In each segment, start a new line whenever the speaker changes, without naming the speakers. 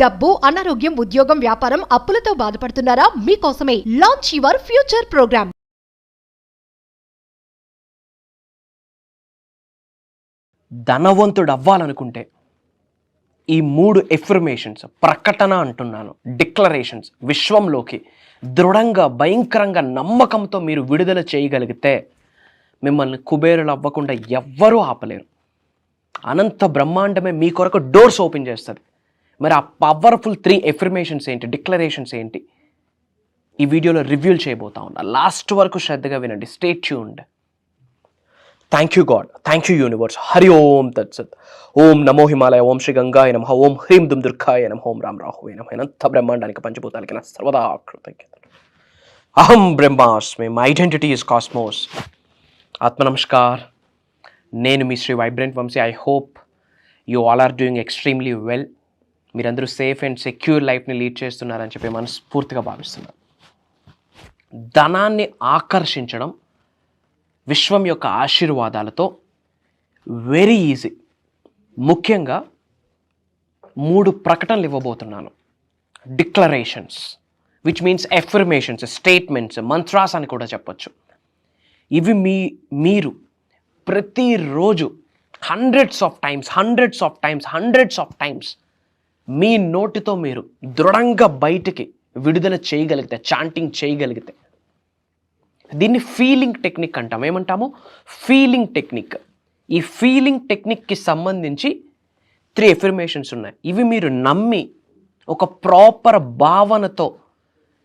డబ్బు, అనారోగ్యం, ఉద్యోగం, వ్యాపారం, అప్పులతో బాధపడుతున్నారా? మీకోసమే లాంచ్ యువర్ ఫ్యూచర్ ప్రోగ్రామ్.
ధనవంతుడు అవ్వాలనుకుంటే ఈ 3 ఎఫర్మేషన్స్, ప్రకటన అంటున్నాను, డిక్లరేషన్స్ విశ్వంలోకి దృఢంగా, భయంకరంగా, నమ్మకంతో మీరు విడుదల చేయగలిగితే మిమ్మల్ని కుబేరులు అవ్వకుండా ఎవ్వరూ ఆపలేరు. అనంత బ్రహ్మాండమే మీ కొరకు డోర్స్ ఓపెన్ చేస్తుంది. మరి ఆ పవర్ఫుల్ 3 ఎఫర్మేషన్స్ ఏంటి, డిక్లరేషన్స్ ఏంటి, ఈ వీడియోలో రివ్యూల్ చేయబోతా ఉన్నా. లాస్ట్ వరకు శ్రద్ధగా వినండి. Stay tuned. Thank you God, thank you universe. Hari ఓం తత్సత్. ఓం నమో హిమాలయ, ఓం శ్రీ గంగాయ నమః, ఓం హ్రీం దుమ్ దుర్గాయ నమః, ఓం రామ్ రాహువే నమః. అనంత బ్రహ్మాండానికి, పంచభూతాలకి నా సర్వదా కృతజ్ఞతలు. అహం బ్రహ్మాస్మి, మై ఐడెంటిటీ ఇస్ కాస్మోస్. ఆత్మ నమస్కార్. నేను మీ Shri vibrant Vamshi. I hope you all are doing extremely well. మీరందరూ సేఫ్ అండ్ సెక్యూర్ లైఫ్ని లీడ్ చేస్తున్నారని చెప్పి మనస్ఫూర్తిగా భావిస్తున్నాను. ధనాన్ని ఆకర్షించడం విశ్వం యొక్క ఆశీర్వాదాలతో వెరీ ఈజీ. ముఖ్యంగా 3 ప్రకటనలు ఇవ్వబోతున్నాను. Declarations, which means affirmations, statements, mantras అని కూడా చెప్పొచ్చు. ఇవి మీరు ప్రతిరోజు హండ్రెడ్స్ ఆఫ్ టైమ్స్ మీ నోటితో మీరు దృఢంగా బయటికి విడుదల చేయగలిగితే, చాంటింగ్ చేయగలిగితే, దీన్ని ఫీలింగ్ టెక్నిక్ అంటాం. ఏమంటాము? Feeling technique. ఈ ఫీలింగ్ టెక్నిక్కి సంబంధించి 3 ఎఫర్మేషన్స్ ఉన్నాయి. ఇవి మీరు నమ్మి ఒక ప్రాపర్ భావనతో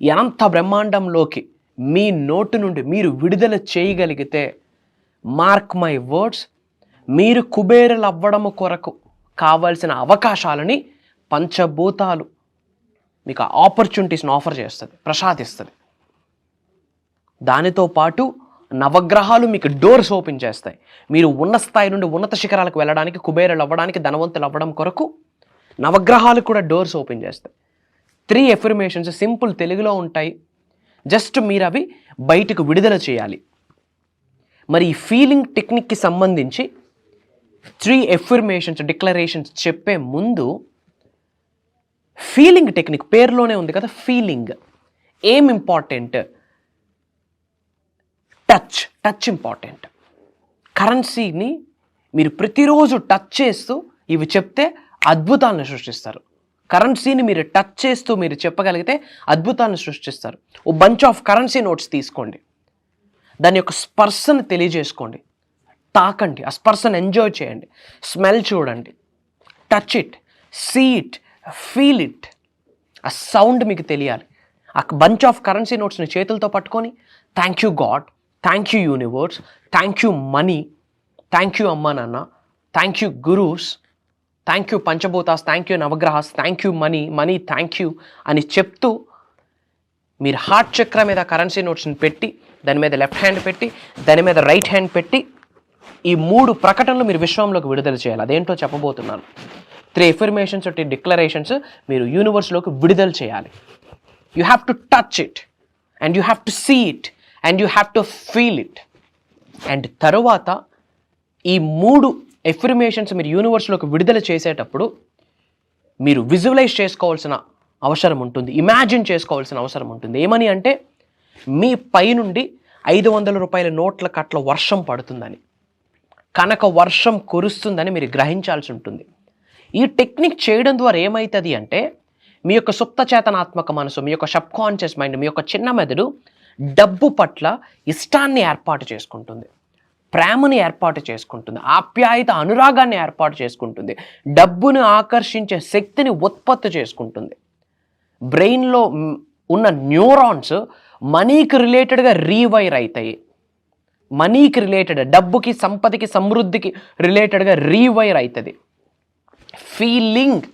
అనంత బ్రహ్మాండంలోకి మీ నోటి నుండి మీరు విడుదల చేయగలిగితే, మార్క్ మై వర్డ్స్, మీరు కుబేరులు అవ్వడం కొరకు కావాల్సిన అవకాశాలని పంచభూతాలు మీకు ఆపర్చునిటీస్ని ఆఫర్ చేస్తుంది, ప్రసాదిస్తుంది. దానితో పాటు నవగ్రహాలు మీకు డోర్స్ ఓపెన్ చేస్తాయి. మీరు ఉన్న స్థాయి నుండి ఉన్నత శిఖరాలకు వెళ్ళడానికి, కుబేరులు అవ్వడానికి, ధనవంతులు అవ్వడం కొరకు నవగ్రహాలు కూడా డోర్స్ ఓపెన్ చేస్తాయి. 3 ఎఫర్మేషన్స్ సింపుల్ తెలుగులో ఉంటాయి. జస్ట్ మీరు అవి బయటకు విడుదల చేయాలి. మరి ఈ ఫీలింగ్ టెక్నిక్కి సంబంధించి 3 ఎఫర్మేషన్స్, డిక్లరేషన్స్ చెప్పే ముందు ఫీలింగ్ టెక్నిక్ పేరులోనే ఉంది కదా, ఫీలింగ్. ఏం ఇంపార్టెంట్? Touch important. కరెన్సీని మీరు ప్రతిరోజు టచ్ చేస్తూ ఇవి చెప్తే అద్భుతాలను సృష్టిస్తారు. కరెన్సీని మీరు టచ్ చేస్తూ మీరు చెప్పగలిగితే అద్భుతాలను సృష్టిస్తారు. ఓ బంచ్ ఆఫ్ కరెన్సీ నోట్స్ తీసుకోండి, దాని యొక్క స్పర్శను తెలియజేసుకోండి, తాకండి, ఆ స్పర్శను ఎంజాయ్ చేయండి, స్మెల్ చూడండి, touch it, see it, feel it. ఆ సౌండ్ మీకు తెలియాలి. ఆ బంచ్ ఆఫ్ కరెన్సీ నోట్స్ని చేతులతో పట్టుకొని thank you God, thank you universe, thank you money, thank you అమ్మా నాన్న, thank you gurus, thank you పంచభూతాస్, థ్యాంక్ యూ నవగ్రహాస్, thank you money thank you అని చెప్తూ మీరు హార్ట్ చక్ర మీద కరెన్సీ నోట్స్ని పెట్టి, దాని మీద లెఫ్ట్ హ్యాండ్ పెట్టి, దాని మీద రైట్ హ్యాండ్ పెట్టి, ఈ 3 ప్రకటనలు మీరు విశ్వంలోకి విడుదల చేయాలి. అదేంటో చెప్పబోతున్నాను. 3 ఎఫర్మేషన్స్, డిక్లరేషన్స్ మీరు యూనివర్స్లోకి విడుదల చేయాలి. You have to touch it and you have to see it and you have to feel it. And తరువాత ఈ 3 ఎఫర్మేషన్స్ మీరు యూనివర్స్లోకి విడుదల చేసేటప్పుడు మీరు విజువలైజ్ చేసుకోవాల్సిన అవసరం ఉంటుంది, ఇమాజిన్ చేసుకోవాల్సిన అవసరం ఉంటుంది. ఏమని అంటే, మీ పై నుండి 500 రూపాయల నోట్ల కట్ల వర్షం పడుతుందని, కనుక వర్షం కురుస్తుందని మీరు గ్రహించాల్సి ఉంటుంది. ఈ టెక్నిక్ చేయడం ద్వారా ఏమవుతుంది అంటే, మీ యొక్క సుప్త చేతనాత్మక మనసు, మీ యొక్క సబ్ కాన్షియస్ మైండ్, మీ యొక్క చిన్న మెదడు డబ్బు పట్ల ఇష్టాన్ని ఏర్పాటు చేసుకుంటుంది, ప్రేమని ఏర్పాటు చేసుకుంటుంది, ఆప్యాయత, అనురాగాన్ని ఏర్పాటు చేసుకుంటుంది, డబ్బును ఆకర్షించే శక్తిని ఉత్పత్తి చేసుకుంటుంది. బ్రెయిన్లో ఉన్న న్యూరాన్స్ మనీకి రిలేటెడ్గా రీవైర్ అవుతాయి. మనీకి రిలేటెడ్, డబ్బుకి, సంపదకి, సమృద్ధికి రిలేటెడ్గా రీవైర్ అవుతుంది. ఫీలింగ్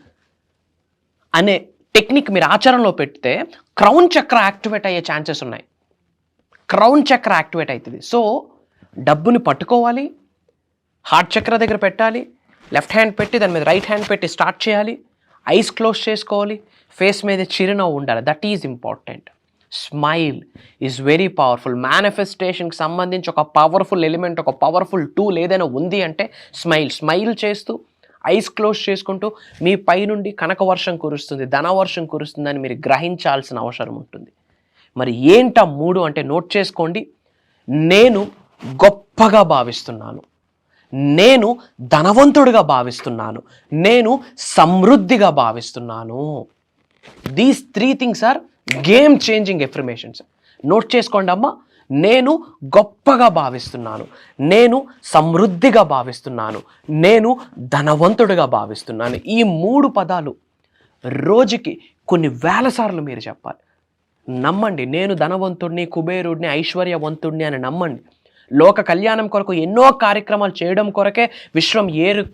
అనే టెక్నిక్ మీరు ఆచరణలో పెడితే క్రౌన్ చక్ర యాక్టివేట్ అయ్యే ఛాన్సెస్ ఉన్నాయి. క్రౌన్ చక్ర యాక్టివేట్ అవుతుంది. సో డబ్బుని పట్టుకోవాలి, హార్ట్ చక్ర దగ్గర పెట్టాలి, లెఫ్ట్ హ్యాండ్ పెట్టి దాని మీద రైట్ హ్యాండ్ పెట్టి స్టార్ట్ చేయాలి, ఐస్ క్లోజ్ చేసుకోవాలి, ఫేస్ మీద చిరునవ్వు ఉండాలి. That is important. Smile is very powerful. మేనిఫెస్టేషన్కి సంబంధించి ఒక పవర్ఫుల్ ఎలిమెంట్, ఒక పవర్ఫుల్ టూల్ ఏదైనా ఉంది అంటే స్మైల్ చేస్తూ ఐస్ క్లోజ్ చేసుకుంటూ మీ పైనుండి కనక వర్షం కురుస్తుంది, ధనవర్షం కురుస్తుందని మీరు గ్రహించాల్సిన అవసరం ఉంటుంది. మరి ఏంటా 3 అంటే నోట్ చేసుకోండి. నేను గొప్పగా భావిస్తున్నాను, నేను ధనవంతుడిగా భావిస్తున్నాను, నేను సమృద్ధిగా భావిస్తున్నాను. These 3 things are game changing affirmations. Note చేసుకోండి అమ్మా. నేను గొప్పగా భావిస్తున్నాను, నేను సమృద్ధిగా భావిస్తున్నాను, నేను ధనవంతుడిగా భావిస్తున్నాను. ఈ 3 పదాలు రోజుకి కొన్ని వేల సార్లు మీరు చెప్పాలి. నమ్మండి, నేను ధనవంతుడిని, కుబేరుడిని, ఐశ్వర్యవంతుడిని అని నమ్మండి. లోక కళ్యాణం కొరకు ఎన్నో కార్యక్రమాలు చేయడం కొరకే విశ్వం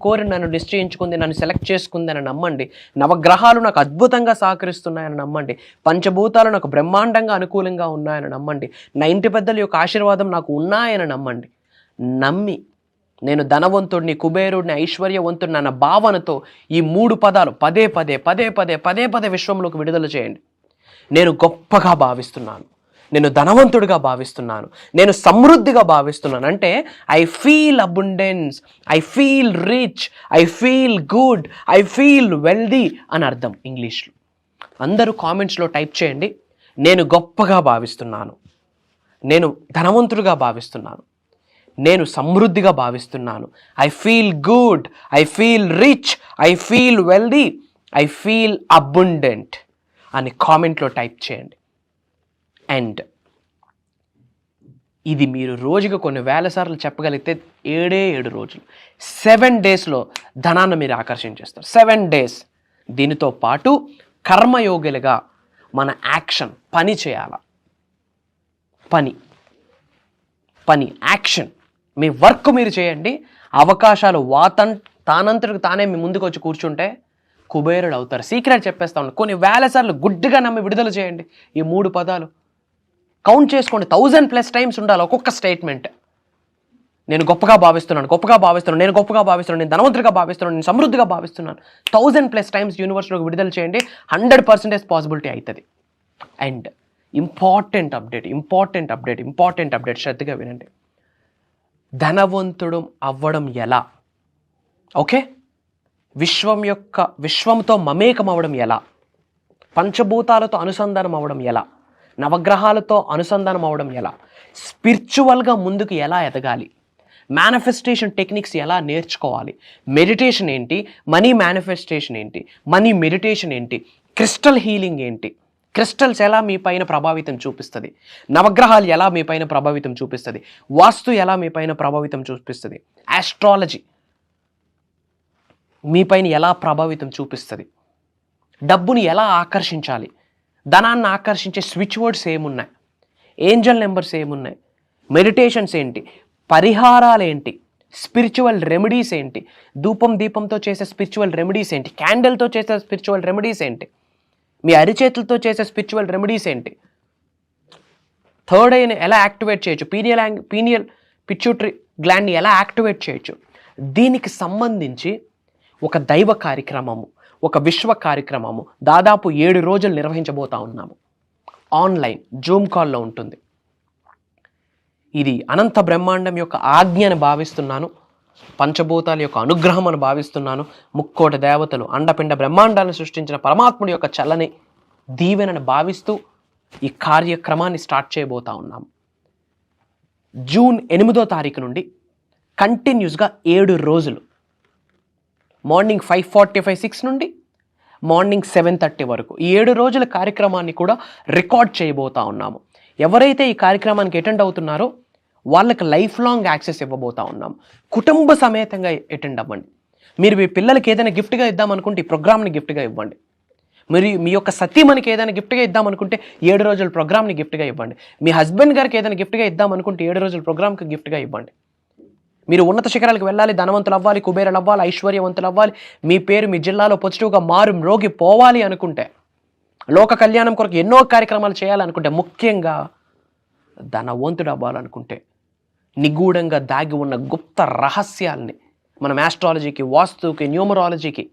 కోరి నన్ను నిశ్చయించుకుంది, నన్ను సెలెక్ట్ చేసుకుంది అని నమ్మండి. నవగ్రహాలు నాకు అద్భుతంగా సహకరిస్తున్నాయని నమ్మండి. పంచభూతాలు నాకు బ్రహ్మాండంగా అనుకూలంగా ఉన్నాయని నమ్మండి. నా ఇంటి పెద్దల యొక్క ఆశీర్వాదం నాకు ఉన్నాయని నమ్మండి. నమ్మి నేను ధనవంతుడిని, కుబేరుడిని, ఐశ్వర్యవంతుడిని అన్న భావనతో ఈ 3 పదాలు పదే పదే విశ్వంలోకి విడుదల చేయండి. నేను గొప్పగా భావిస్తున్నాను, నేను ధనవంతుడిగా భావిస్తున్నాను, నేను సమృద్ధిగా భావిస్తున్నాను. అంటే I feel abundance, I feel rich, I feel good, I feel wealthy అని అర్థం ఇంగ్లీష్లో. అందరూ కామెంట్స్లో టైప్ చేయండి, నేను గొప్పగా భావిస్తున్నాను, నేను ధనవంతుడిగా భావిస్తున్నాను, నేను సమృద్ధిగా భావిస్తున్నాను, I feel good, I feel rich, I feel wealthy, I feel abundant అని కామెంట్లో టైప్ చేయండి. అండ్ ఇది మీరు రోజుకి కొన్ని వేల సార్లు చెప్పగలిగితే 7 రోజులు 7 డేస్లో ధనాన్ని మీరు ఆకర్షించేస్తారు. 7 డేస్. దీనితో పాటు కర్మయోగులుగా మన యాక్షన్, పని చేయాల. పని యాక్షన్, మీ వర్క్ మీరు చేయండి. అవకాశాలు తానంతటికి తానే మీ ముందుకు వచ్చి కూర్చుంటే కుబేరుడు అవుతారు. సీక్రెట్ చెప్పేస్తా ఉన్నాను. కొన్ని వేల సార్లు గుడ్డిగా నమ్మి విడుదల చేయండి. ఈ 3 పదాలు కౌంట్ చేసుకోండి. 1000+ టైమ్స్ ఉండాలి ఒక్కొక్క స్టేట్మెంట్. నేను గొప్పగా భావిస్తున్నాను, నేను గొప్పగా భావిస్తున్నాను, నేను ధనవంతుడిగా భావిస్తున్నాను, నేను సమృద్ధిగా భావిస్తున్నాను. 1000+ టైమ్స్ యూనివర్స్లోకి విడుదల చేయండి. 100% పాసిబిలిటీ అవుతుంది. అండ్ ఇంపార్టెంట్ అప్డేట్ శ్రద్ధగా వినండి. ధనవంతుడు అవ్వడం ఎలా? ఓకే, విశ్వంతో మమేకం అవ్వడం ఎలా? పంచభూతాలతో అనుసంధానం అవ్వడం ఎలా? నవగ్రహాలతో అనుసంధానం అవ్వడం ఎలా? స్పిరిచువల్గా ముందుకు ఎలా ఎదగాలి? మేనిఫెస్టేషన్ టెక్నిక్స్ ఎలా నేర్చుకోవాలి? మెడిటేషన్ ఏంటి? మనీ మేనిఫెస్టేషన్ ఏంటి? మనీ మెడిటేషన్ ఏంటి? క్రిస్టల్ హీలింగ్ ఏంటి? క్రిస్టల్స్ ఎలా మీ పైన ప్రభావితం చూపిస్తుంది? నవగ్రహాలు ఎలా మీ పైన ప్రభావితం చూపిస్తుంది? వాస్తు ఎలా మీ పైన ప్రభావితం చూపిస్తుంది? ఆస్ట్రాలజీ మీ పైన ఎలా ప్రభావితం చూపిస్తుంది? డబ్బుని ఎలా ఆకర్షించాలి? ధనాన్ని ఆకర్షించే స్విచ్ వర్డ్స్ ఏమున్నాయి? ఏంజల్ నెంబర్స్ ఏమున్నాయి? మెడిటేషన్స్ ఏంటి? పరిహారాలు ఏంటి? స్పిరిచువల్ రెమెడీస్ ఏంటి? దీపంతో చేసే స్పిరిచువల్ రెమెడీస్ ఏంటి? క్యాండిల్తో చేసే స్పిరిచువల్ రెమెడీస్ ఏంటి? మీ అరిచేతులతో చేసే స్పిరిచువల్ రెమెడీస్ ఏంటి? థర్డ్ ఐని ఎలా యాక్టివేట్ చేయొచ్చు? పీనియల్ పిట్యూటరీ గ్లాండ్ని ఎలా యాక్టివేట్ చేయొచ్చు? దీనికి సంబంధించి ఒక దైవ కార్యక్రమము, ఒక విశ్వ కార్యక్రమము దాదాపు 7 రోజులు నిర్వహించబోతా ఉన్నాము. ఆన్లైన్ జూమ్ కాల్లో ఉంటుంది. ఇది అనంత బ్రహ్మాండం యొక్క ఆజ్ఞను భావిస్తున్నాను, పంచభూతాల యొక్క అనుగ్రహం అని భావిస్తున్నాను. 3 కోటి దేవతలు, అండపిండ బ్రహ్మాండాలను సృష్టించిన పరమాత్ముడి యొక్క చల్లని దీవెనని భావిస్తూ ఈ కార్యక్రమాన్ని స్టార్ట్ చేయబోతా ఉన్నాము. జూన్ 8వ తారీఖు నుండి కంటిన్యూస్గా 7 రోజులు మార్నింగ్ 5:45 నుండి మార్నింగ్ 7:30 వరకు ఈ 7 రోజుల కార్యక్రమాన్ని కూడా రికార్డ్ చేయబోతా ఉన్నాము. ఎవరైతే ఈ కార్యక్రమానికి అటెండ్ అవుతున్నారో వాళ్ళకి లైఫ్ లాంగ్ యాక్సెస్ ఇవ్వబోతా ఉన్నాము. కుటుంబ సమేతంగా అటెండ్ అవ్వండి. మీరు మీ పిల్లలకి ఏదైనా గిఫ్ట్గా ఇద్దామనుకుంటే ఈ ప్రోగ్రామ్ని గిఫ్ట్గా ఇవ్వండి. మీరు మీ యొక్క సతీమణికి ఏదైనా గిఫ్ట్గా ఇద్దామనుకుంటే 7 రోజుల ప్రోగ్రామ్ని గిఫ్ట్గా ఇవ్వండి. మీ హస్బెండ్ గారికి ఏదైనా గిఫ్ట్గా ఇద్దామనుకుంటే 7 రోజుల ప్రోగ్రామ్కి గిఫ్ట్గా ఇవ్వండి. మీరు ఉన్నత శిఖరాలకు వెళ్ళాలి, ధనవంతులు అవ్వాలి, కుబేరులు అవ్వాలి, ఐశ్వర్యవంతులు అవ్వాలి, మీ పేరు మీ జిల్లాలో పాజిటివ్గా మ్రోగి పోవాలి అనుకుంటే, లోక కళ్యాణం కొరకు ఎన్నో కార్యక్రమాలు చేయాలనుకుంటే, ముఖ్యంగా ధనవంతుడు అవ్వాలనుకుంటే, నిగూఢంగా దాగి ఉన్న గుప్త రహస్యాల్ని మనం ఆస్ట్రాలజీకి, వాస్తుకి, న్యూమరాలజీకి,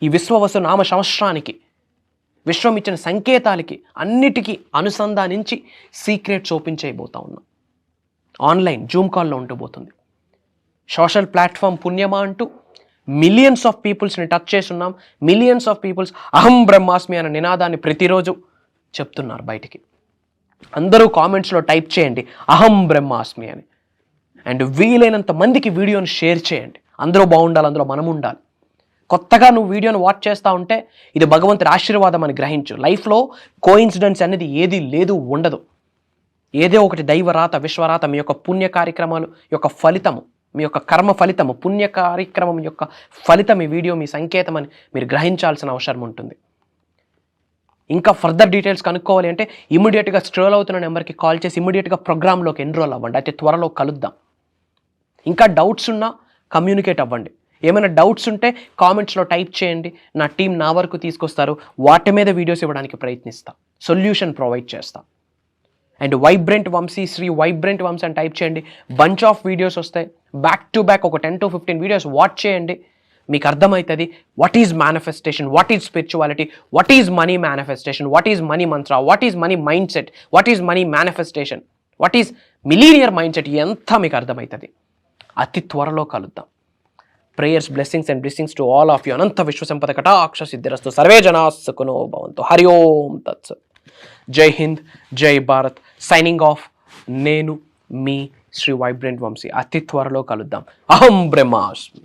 ఈ విశ్వవసు నామ సంవత్సరానికి, విశ్వం ఇచ్చిన సంకేతాలకి అన్నిటికీ అనుసంధానించి సీక్రెట్స్ ఓపెన్ చేయబోతా ఉన్నాం. ఆన్లైన్ జూమ్ కాల్లో ఉంటూ పోతుంది. సోషల్ ప్లాట్ఫామ్ పుణ్యమా అంటూ మిలియన్స్ ఆఫ్ పీపుల్స్ని టచ్ చేస్తున్నాం. మిలియన్స్ ఆఫ్ పీపుల్స్ అహం బ్రహ్మాస్మి అనే నినాదాన్ని ప్రతిరోజు చెప్తున్నారు బయటికి. అందరూ కామెంట్స్లో టైప్ చేయండి అహం బ్రహ్మాస్మి అని. అండ్ వీలైనంత మందికి వీడియోని షేర్ చేయండి. అందరూ బాగుండాలి, అందులో మనం ఉండాలి. కొత్తగా నువ్వు వీడియోని వాచ్ చేస్తూ ఉంటే ఇది భగవంతుడి ఆశీర్వాదం అని గ్రహించు. లైఫ్లో కోఇన్సిడెన్స్ అనేది ఏది లేదు, ఉండదు. ఏదో ఒకటి దైవరాత, విశ్వరాత, మీ యొక్క పుణ్య కార్యక్రమాలు యొక్క ఫలితము, మీ యొక్క కర్మ ఫలితము, పుణ్య కార్యక్రమం యొక్క ఫలితం ఈ వీడియో మీ సంకేతం అని మీరు గ్రహించాల్సిన అవసరం ఉంటుంది. ఇంకా ఫర్దర్ డీటెయిల్స్ కనుక్కోవాలి అంటే ఇమీడియట్గా స్క్రోల్ అవుతున్న నెంబర్కి కాల్ చేసి ఇమీడియట్గా ప్రోగ్రాంలోకి ఎన్రోల్ అవ్వండి. అయితే త్వరలో కలుద్దాం. ఇంకా డౌట్స్ ఉన్నా కమ్యూనికేట్ అవ్వండి. ఏమైనా డౌట్స్ ఉంటే కామెంట్స్లో టైప్ చేయండి. నా టీం నా వరకు తీసుకొస్తారు. వాటి మీద వీడియోస్ ఇవ్వడానికి ప్రయత్నిస్తా, సొల్యూషన్ ప్రొవైడ్ చేస్తా. And vibrant Vamshi, Shri vibrant Vamshi అని టైప్ చేయండి. బంచ్ ఆఫ్ వీడియోస్ వస్తాయి. బ్యాక్ టు బ్యాక్ ఒక 10 to 15 వీడియోస్ వాచ్ చేయండి. మీకు అర్థమవుతుంది what is manifestation, what is spirituality, what is money manifestation, what is money mantra, what is money mindset, what is money manifestation, what is millionaire mindset, ఎంత మీకు అర్థమవుతుంది. అతి త్వరలో కలుద్దాం. Prayers, blessings and blessings to all of you. అనంత విశ్వసంపద కటాక్ష సిద్ధిరస్తు. సర్వే జనా సుఖినో భవంతు. హరి ఓం తత్సత్. జై హింద్, జై భారత్. Signing off. నేను మీ శ్రీ వైబ్రెంట్ వంశీ. అతి త్వరలో కలుద్దాం. అహం బ్రహ్మాస్మి.